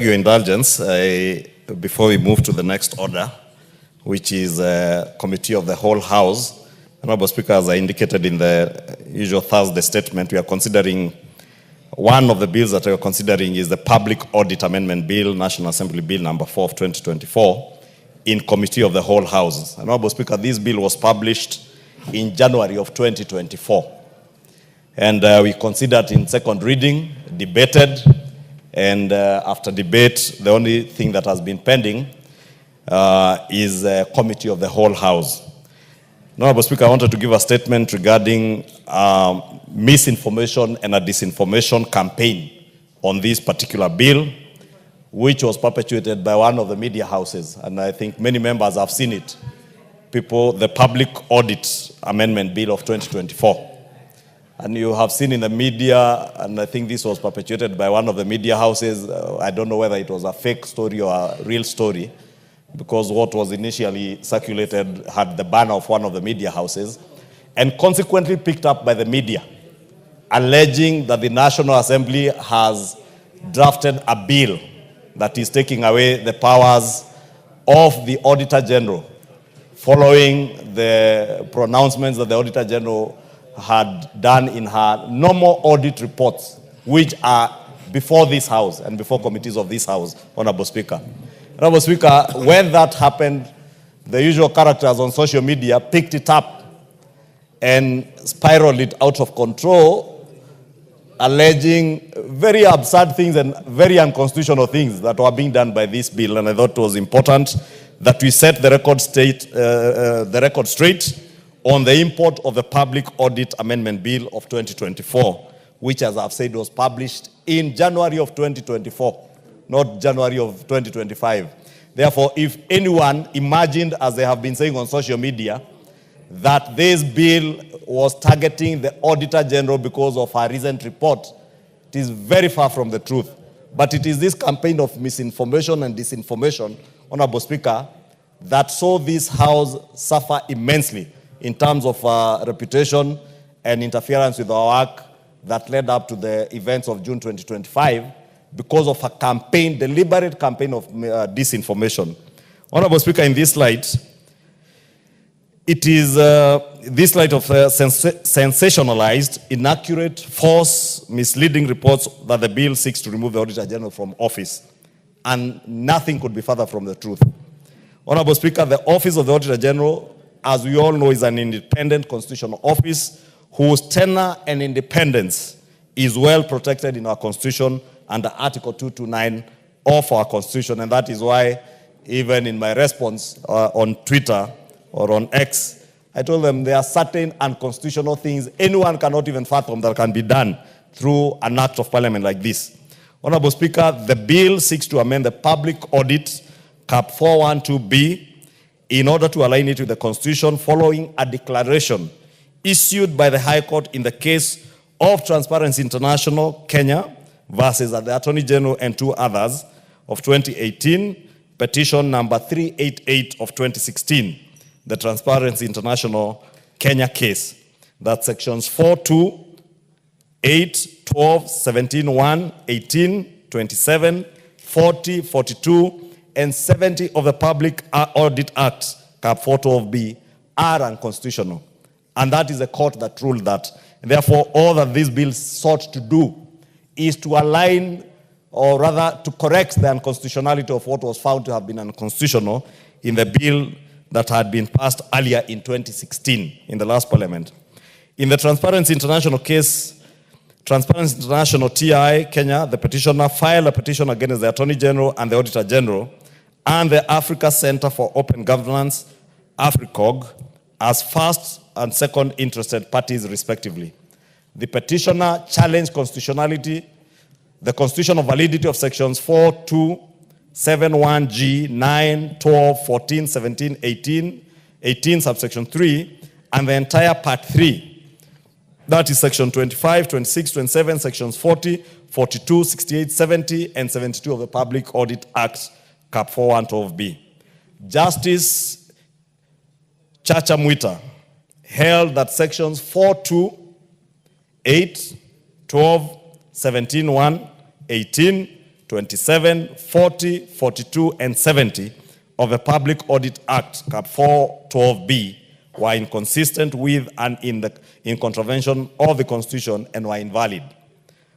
Your indulgence, before we move to the next order, which is Committee of the Whole House, Honorable Speaker, as I indicated in the usual Thursday statement, we are considering, one of the bills that we are considering is the Public Audit Amendment Bill, National Assembly Bill number 4 of 2024, in Committee of the Whole House. Honorable Speaker, this bill was published in January of 2024. And we considered in second reading, debated, and after debate, the only thing that has been pending is a Committee of the Whole House. Honorable Speaker, I wanted to give a statement regarding misinformation and a disinformation campaign on this particular bill, which was perpetuated by one of the media houses, and I think many members have seen it. The Public Audit Amendment Bill of 2024. And you have seen in the media, and I think this was perpetuated by one of the media houses. I don't know whether it was a fake story or a real story, because what was initially circulated had the banner of one of the media houses, and consequently picked up by the media, alleging that the National Assembly has drafted a bill that is taking away the powers of the Auditor General, following the pronouncements that the Auditor General had done in her normal audit reports, which are before this House and before committees of this House, Honorable Speaker. Honorable Speaker, when that happened, the usual characters on social media picked it up and spiraled it out of control, alleging very absurd things and very unconstitutional things that were being done by this bill. And I thought it was important that we set the record straight on the import of the Public Audit Amendment Bill of 2024, which, as I've said, was published in January of 2024, not January of 2025. Therefore, if anyone imagined, as they have been saying on social media, that this bill was targeting the Auditor General because of her recent report, it is very far from the truth. But it is this campaign of misinformation and disinformation, Honorable Speaker, that saw this House suffer immensely in terms of reputation and interference with our work that led up to the events of June 2025 because of a campaign, deliberate campaign of disinformation. Honorable Speaker, in this light, it is this light of sensationalized, inaccurate, false, misleading reports that the bill seeks to remove the Auditor General from office. And nothing could be further from the truth. Honorable Speaker, the Office of the Auditor General, as we all know, is an independent constitutional office whose tenure and independence is well protected in our Constitution under Article 229 of our Constitution. And that is why, even in my response on Twitter or on X, I told them there are certain unconstitutional things anyone cannot even fathom that can be done through an act of parliament like this. Honorable Speaker, the bill seeks to amend the Public Audit Cap 412B in order to align it with the Constitution following a declaration issued by the High Court in the case of Transparency International Kenya versus the Attorney General and two others of 2018, petition number 388 of 2016, the Transparency International Kenya case. That's sections 4.2, 8, 12, 17, 1, 18, 27, 40, 42, and 70 of the Public Audit Act, Cap 412B, are unconstitutional. And that is a court that ruled that. And therefore, all that this bill sought to do is to align, or rather to correct the unconstitutionality of what was found to have been unconstitutional in the bill that had been passed earlier in 2016, in the last parliament. In the Transparency International case, Transparency International TI Kenya, the petitioner filed a petition against the Attorney General and the Auditor General and the Africa Center for Open Governance, AFRICOG, as first and second interested parties, respectively. The petitioner challenged constitutionality, the constitutional validity of sections 4, 2, 7, 1G, 9, 12, 14, 17, 18, 18 subsection 3, and the entire part 3. That is section 25, 26, 27, sections 40, 42, 68, 70, and 72 of the Public Audit Act, Cap 412B. Justice Chacha Mwita held that sections 4.2, 8, 12, 17.1, 18, 27, 40, 42, and 70 of the Public Audit Act, Cap 412B, were inconsistent with and in contravention of the Constitution and were invalid.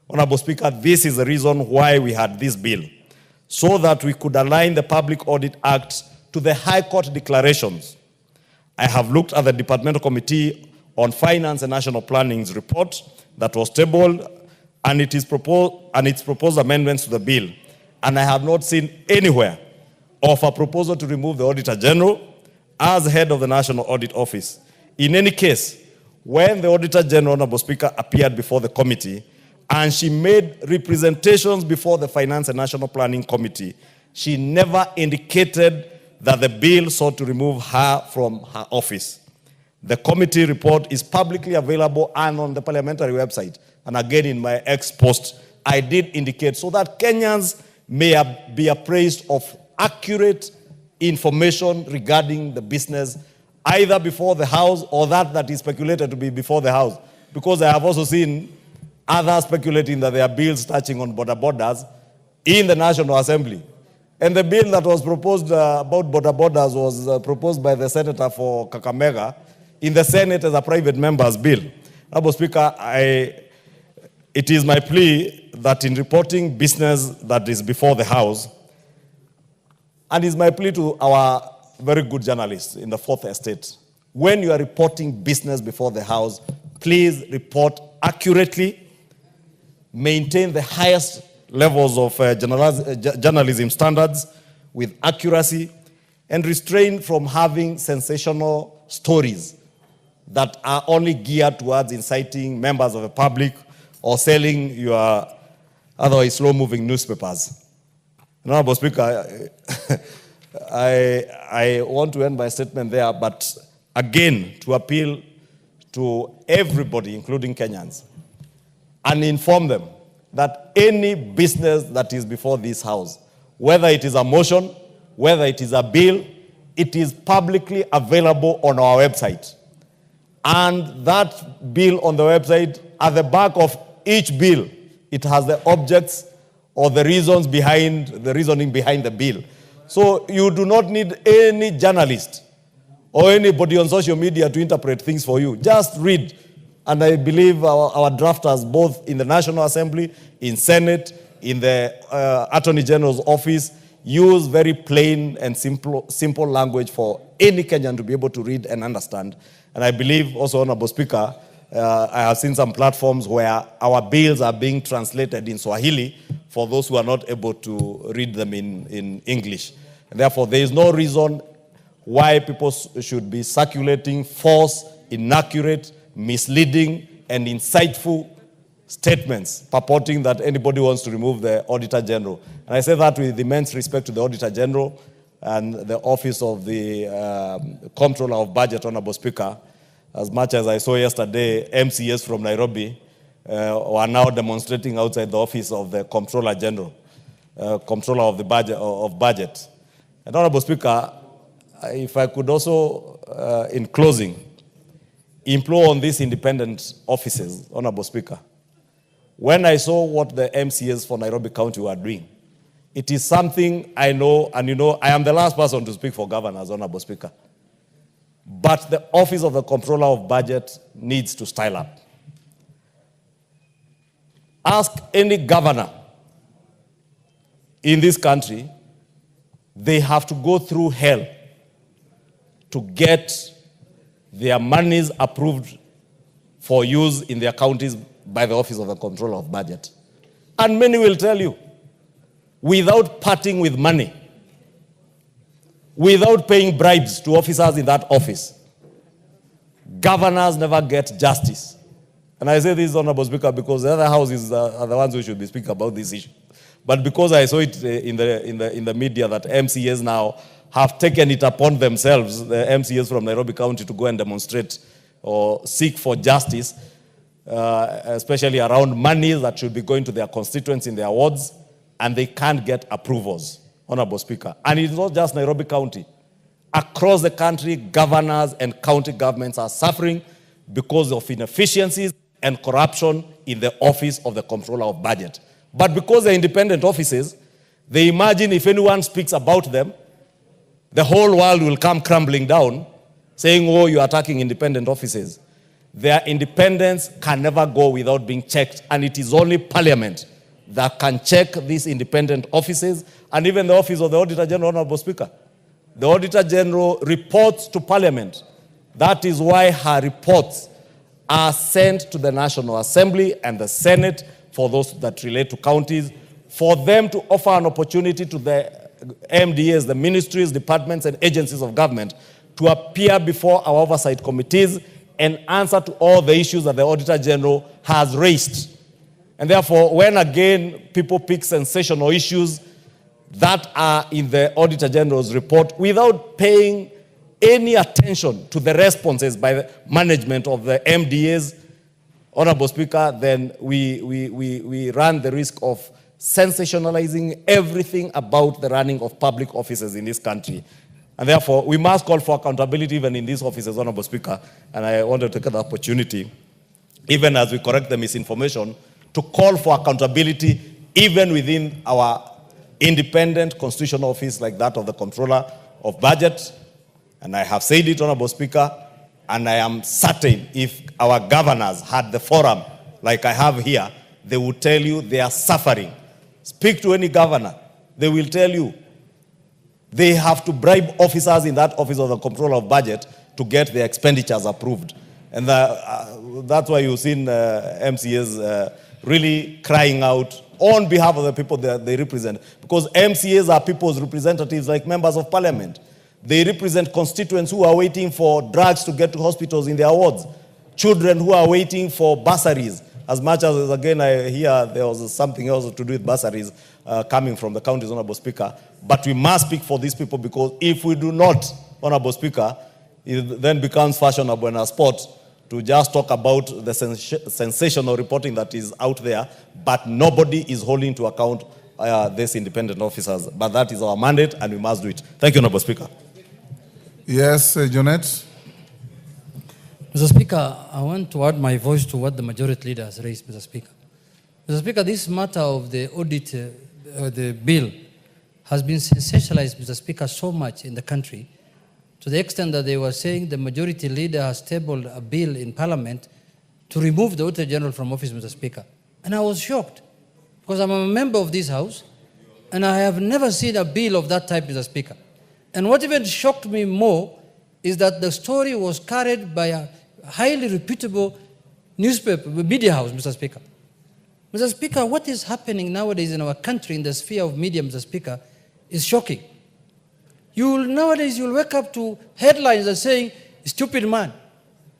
Honorable Speaker, this is the reason why we had this bill, so that we could align the Public Audit Act to the High Court declarations. I have looked at the Departmental Committee on Finance and National Planning's report that was tabled and its proposed amendments to the bill, and I have not seen anywhere of a proposal to remove the Auditor General as head of the National Audit Office. In any case, when the Auditor General, Honorable Speaker, appeared before the committee and she made representations before the Finance and National Planning Committee, she never indicated that the bill sought to remove her from her office. The committee report is publicly available and on the parliamentary website. And again, in my ex-post, I did indicate so that Kenyans may be appraised of accurate information regarding the business, either before the House or that is speculated to be before the House. Because I have also seen others speculating that there are bills touching on border borders in the National Assembly. And the bill that was proposed about border borders was proposed by the Senator for Kakamega in the Senate as a private member's bill. Honorable Speaker, it is my plea that in reporting business that is before the House, and it's my plea to our very good journalists in the Fourth Estate, when you are reporting business before the House, please report accurately, maintain the highest levels of journalism standards with accuracy, and refrain from having sensational stories that are only geared towards inciting members of the public or selling your otherwise slow-moving newspapers. Honorable Speaker, I want to end my statement there, but again, to appeal to everybody, including Kenyans, and inform them that any business that is before this House, whether it is a motion, whether it is a bill, it is publicly available on our website. And that bill on the website, at the back of each bill, it has the objects or the reasoning behind the bill. So you do not need any journalist or anybody on social media to interpret things for you. Just read. And I believe our drafters, both in the National Assembly, in Senate, in the Attorney General's office, use very plain and simple language for any Kenyan to be able to read and understand. And I believe also, Honorable Speaker, I have seen some platforms where our bills are being translated in Swahili for those who are not able to read them in English. And therefore, there is no reason why people should be circulating false, inaccurate, misleading, and insightful statements purporting that anybody wants to remove the Auditor General. And I say that with immense respect to the Auditor General and the Office of the Comptroller of Budget, Honorable Speaker. As much as I saw yesterday, MCAs from Nairobi are now demonstrating outside the office of the Comptroller General, Comptroller of the Budget. And Honorable Speaker, if I could also, in closing, implore on these independent offices, Honorable Speaker, when I saw what the MCAs for Nairobi County were doing, it is something I know, and you know, I am the last person to speak for governors, Honorable Speaker. But the Office of the Comptroller of Budget needs to style up. Ask any governor in this country, they have to go through hell to get their monies approved for use in their counties by the Office of the Comptroller of Budget. And many will tell you, without parting with money, without paying bribes to officers in that office, governors never get justice. And I say this, Honorable Speaker, because the other houses are the ones who should be speaking about this issue. But because I saw it in the media that MCAs now have taken it upon themselves, the MCAs from Nairobi County, to go and demonstrate or seek for justice, especially around money that should be going to their constituents in their wards, and they can't get approvals, Honorable Speaker. And it's not just Nairobi County. Across the country, governors and county governments are suffering because of inefficiencies and corruption in the Office of the Comptroller of Budget. But because they're independent offices, They imagine if anyone speaks about them, the whole world will come crumbling down, saying, oh, you're attacking independent offices. Their independence can never go without being checked, and it is only Parliament that can check these independent offices, and even the office of the Auditor General, Honorable Speaker. The Auditor General reports to Parliament. That is why her reports are sent to the National Assembly and the Senate for those that relate to counties, for them to offer an opportunity to the MDAs, the ministries, departments, and agencies of government to appear before our oversight committees and answer to all the issues that the Auditor General has raised. And therefore, when again people pick sensational issues that are in the Auditor General's report without paying any attention to the responses by the management of the MDAs, Honorable Speaker, then we run the risk of sensationalizing everything about the running of public offices in this country. And therefore, we must call for accountability even in these offices, Honorable Speaker. And I want to take the opportunity, even as we correct the misinformation, to call for accountability even within our independent constitutional office like that of the Comptroller of Budget. And I have said it, Honorable Speaker, and I am certain if our governors had the forum like I have here, they will tell you they are suffering. Speak to any governor, they will tell you they have to bribe officers in that office of the Comptroller of Budget to get their expenditures approved. And that's why you've seen MCAs really crying out on behalf of the people that they represent. Because MCAs are people's representatives like members of Parliament. They represent constituents who are waiting for drugs to get to hospitals in their wards. Children who are waiting for bursaries. As much as, again, I hear there was something else to do with bursaries coming from the counties, Honorable Speaker. But we must speak for these people, because if we do not, Honorable Speaker, it then becomes fashionable in our sport to just talk about the sensational reporting that is out there, but nobody is holding to account these independent officers. But that is our mandate, and we must do it. Thank you, Honorable Speaker. Yes, Junet. Mr. Speaker, I want to add my voice to what the majority leader has raised, Mr. Speaker. Mr. Speaker, this matter of the audit, the bill, has been sensationalized, Mr. Speaker, so much in the country, to the extent that they were saying the majority leader has tabled a bill in Parliament to remove the Auditor General from office, Mr. Speaker. And I was shocked, because I'm a member of this House, and I have never seen a bill of that type, Mr. Speaker. And what even shocked me more is that the story was carried by a highly reputable newspaper, media house, Mr. Speaker. Mr. Speaker, what is happening nowadays in our country in the sphere of media, Mr. Speaker, is shocking. Nowadays you'll wake up to headlines that are saying, stupid man,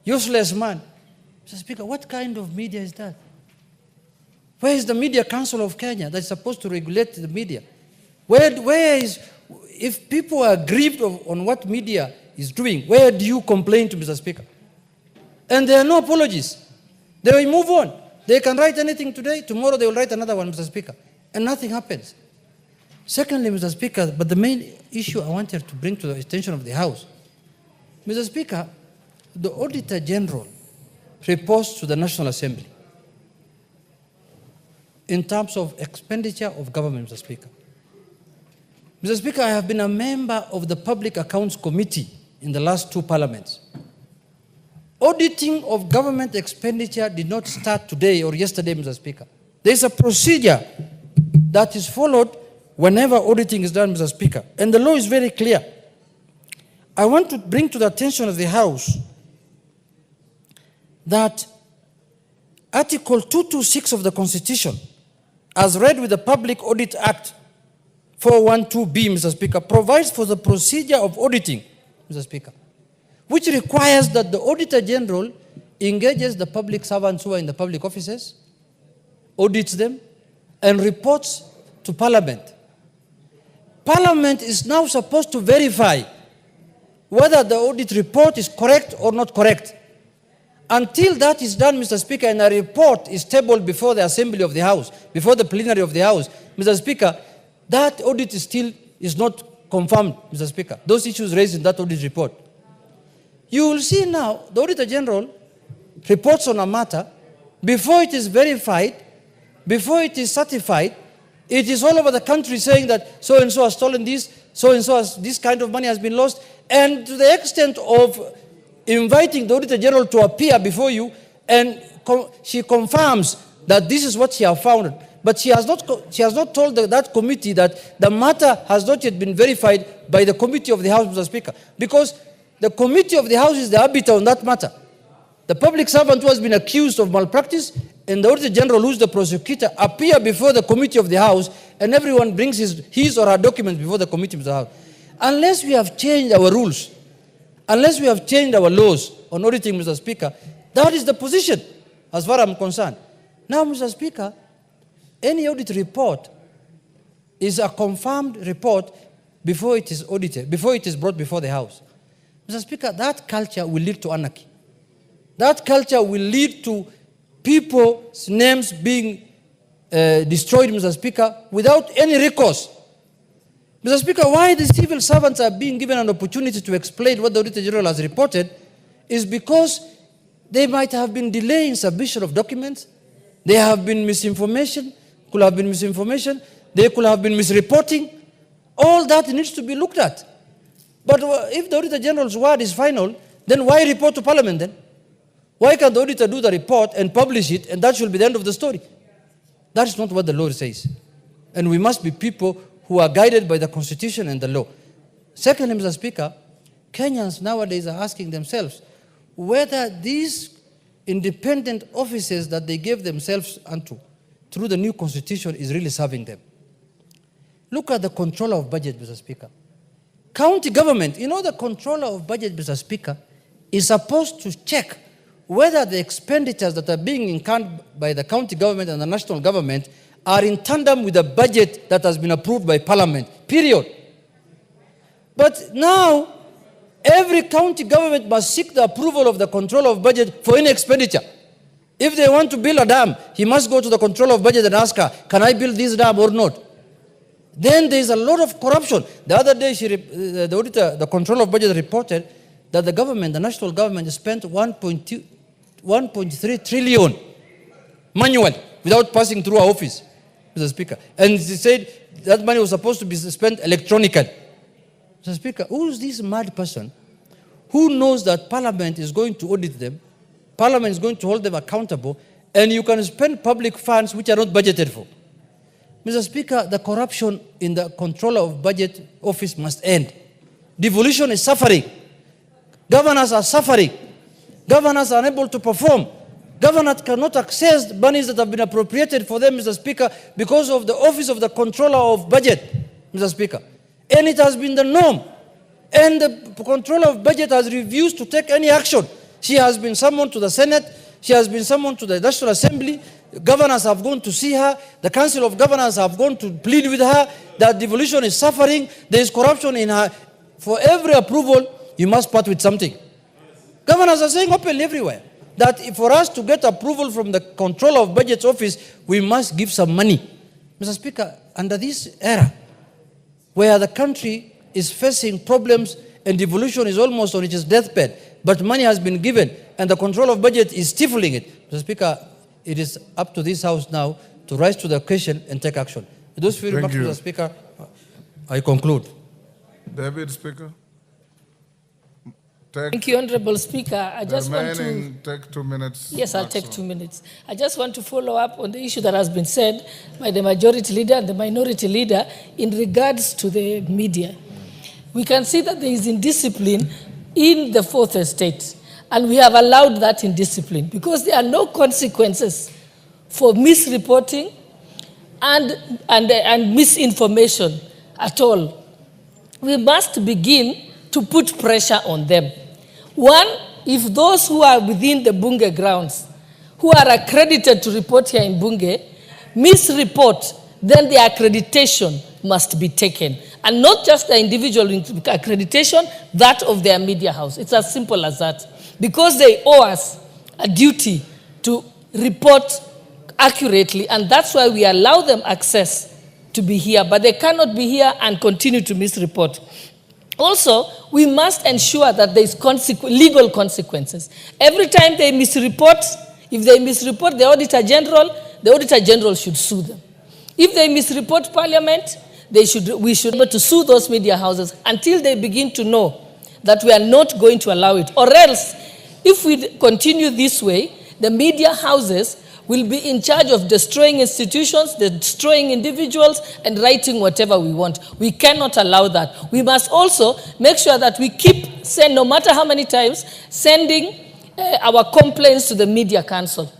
useless man. Mr. Speaker, what kind of media is that? Where is the Media Council of Kenya that's supposed to regulate the media? Where is, if people are aggrieved on what media is doing, where do you complain to, Mr. Speaker? And there are no apologies. They will move on. They can write anything today, tomorrow they will write another one, Mr. Speaker, and nothing happens. Secondly, Mr. Speaker, but the main issue I wanted to bring to the attention of the House, Mr. Speaker, the Auditor General reports to the National Assembly in terms of expenditure of government, Mr. Speaker. Mr. Speaker, I have been a member of the Public Accounts Committee in the last two parliaments. Auditing of government expenditure did not start today or yesterday, Mr. Speaker. There is a procedure that is followed whenever auditing is done, Mr. Speaker. And the law is very clear. I want to bring to the attention of the House that Article 226 of the Constitution, as read with the Public Audit Act 412B, Mr. Speaker, provides for the procedure of auditing, Mr. Speaker, which requires that the Auditor General engages the public servants who are in the public offices, audits them, and reports to Parliament. Parliament is now supposed to verify whether the audit report is correct or not correct. Until that is done, Mr. Speaker, and a report is tabled before the Assembly of the House, before the plenary of the House, Mr. Speaker, that audit is not confirmed, Mr. Speaker. Those issues raised in that audit report. You will see now the Auditor General reports on a matter before it is verified, before it is certified, It is all over the country saying that so-and-so has stolen this, so-and-so has, this kind of money has been lost. And to the extent of inviting the Auditor General to appear before you, and she confirms that this is what she has found. But she has not told that committee that the matter has not yet been verified by the Committee of the House, Mr. Speaker. Because the Committee of the House is the arbiter on that matter. The public servant who has been accused of malpractice and the Auditor General, who is the prosecutor, appear before the Committee of the House, and everyone brings his or her documents before the Committee of the House. Unless we have changed our rules, unless we have changed our laws on auditing, Mr. Speaker, that is the position as far as I'm concerned. Now, Mr. Speaker, any audit report is a confirmed report before it is audited, before it is brought before the House. Mr. Speaker, that culture will lead to anarchy. That culture will lead to people's names being destroyed, Mr. Speaker, without any recourse. Mr. Speaker, why the civil servants are being given an opportunity to explain what the Auditor General has reported is because they might have been delaying submission of documents. There have been misinformation, could have been misinformation, they could have been misreporting. All that needs to be looked at. But if the Auditor General's word is final, then why report to Parliament then? Why can't the auditor do the report and publish it, and that should be the end of the story? That is not what the law says. And we must be people who are guided by the Constitution and the law. Secondly, Mr. Speaker, Kenyans nowadays are asking themselves whether these independent offices that they gave themselves unto through the new Constitution is really serving them. Look at the controller of budget, Mr. Speaker. County government, you know, the controller of budget, Mr. Speaker, is supposed to check whether the expenditures that are being incurred by the county government and the national government are in tandem with the budget that has been approved by Parliament, period. But now, every county government must seek the approval of the controller of budget for any expenditure. If they want to build a dam, he must go to the controller of budget and ask her, can I build this dam or not? Then there is a lot of corruption. The other day, the controller of budget reported that the government, the national government, spent 1.3 trillion manual without passing through our office, Mr. Speaker. And he said that money was supposed to be spent electronically. Mr. Speaker, who is this mad person who knows that Parliament is going to audit them, Parliament is going to hold them accountable, and you can spend public funds which are not budgeted for? Mr. Speaker, the corruption in the controller of budget office must end. Devolution is suffering. Governors are suffering. Governors are unable to perform. Governors cannot access the monies that have been appropriated for them, Mr. Speaker, because of the office of the controller of budget, Mr. Speaker. And it has been the norm. And the controller of budget has refused to take any action. She has been summoned to the Senate. She has been summoned to the National Assembly. Governors have gone to see her. The Council of Governors have gone to plead with her that devolution is suffering. There is corruption in her. For every approval, you must part with something. Governors are saying openly everywhere that for us to get approval from the Controller of Budget's office, we must give some money. Mr. Speaker, under this era, where the country is facing problems and devolution is almost on its deathbed, but money has been given and the Controller of Budget is stifling it, Mr. Speaker, it is up to this House now to rise to the occasion and take action. With those few remarks, Mr. Speaker, I conclude. David, Speaker. Thank you, Honorable Speaker. I just want to take 2 minutes. Yes, I'll take 2 minutes. I just want to follow up on the issue that has been said by the majority leader and the minority leader in regards to the media. We can see that there is indiscipline in the fourth estate, and we have allowed that indiscipline because there are no consequences for misreporting and misinformation at all. We must begin to put pressure on them. One, if those who are within the Bunge grounds, who are accredited to report here in Bunge, misreport, then the accreditation must be taken. And not just the individual accreditation, that of their media house. It's as simple as that. Because they owe us a duty to report accurately, and that's why we allow them access to be here. But they cannot be here and continue to misreport. Also, we must ensure that there is legal consequences. Every time they misreport, if they misreport the Auditor General should sue them. If they misreport Parliament, we should be able to sue those media houses until they begin to know that we are not going to allow it. Or else, if we continue this way, the media houses will be in charge of destroying institutions, destroying individuals, and writing whatever we want. We cannot allow that. We must also make sure that we keep saying, no matter how many times, sending our complaints to the Media Council.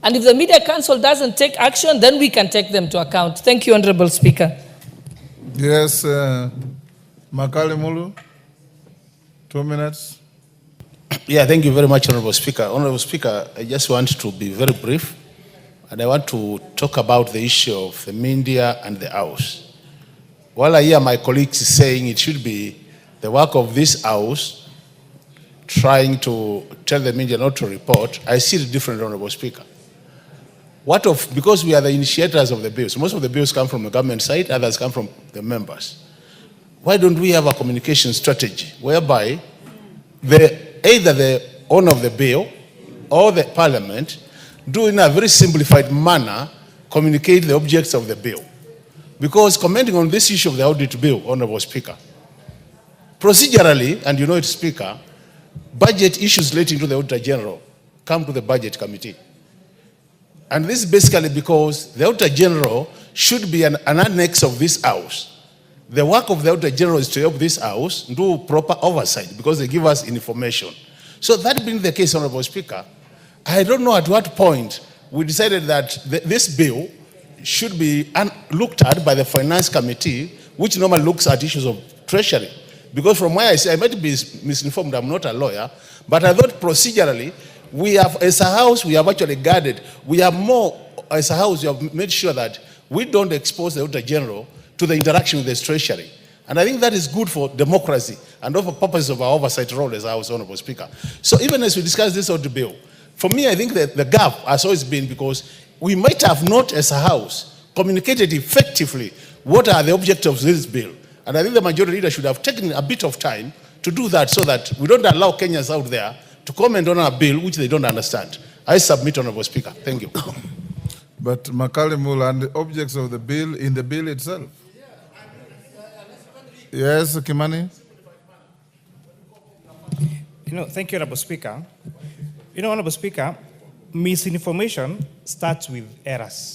And if the Media Council doesn't take action, then we can take them to account. Thank you, Honorable Speaker. Yes, Makale Mulu, 2 minutes. Yeah, thank you very much, Honorable Speaker. Honorable Speaker, I just want to be very brief, and I want to talk about the issue of the media and the House. While I hear my colleagues saying it should be the work of this House trying to tell the media not to report, I see it different, Honorable Speaker. Because we are the initiators of the bills, most of the bills come from the government side, others come from the members. Why don't we have a communication strategy whereby either the owner of the bill or the Parliament do in a very simplified manner communicate the objects of the bill? Because commenting on this issue of the audit bill, Honorable Speaker, procedurally, and you know it, Speaker, budget issues relating to the Auditor General come to the Budget Committee. And this is basically because the Auditor General should be an annex of this House. The work of the Auditor General is to help this House do proper oversight because they give us information. So that being the case, Honorable Speaker, I don't know at what point we decided that this bill should be looked at by the Finance Committee, which normally looks at issues of Treasury. Because from where I say, I might be misinformed, I'm not a lawyer, but I thought procedurally, we have, as a House, we have actually guarded. We have more, as a House, we have made sure that we don't expose the Auditor General to the interaction with the Treasury. And I think that is good for democracy and for purposes of our oversight role as House, Honorable Speaker. So even as we discuss this audit bill, for me, I think that the gap has always been because we might have not, as a House, communicated effectively what are the objectives of this bill. And I think the majority leader should have taken a bit of time to do that so that we don't allow Kenyans out there to comment on a bill which they don't understand. I submit, Honorable Speaker. Thank you. But Makale Mulu, and the objects of the bill in the bill itself. Yes, Kimani. Thank you, Honorable Speaker. Honorable Speaker, misinformation starts with errors.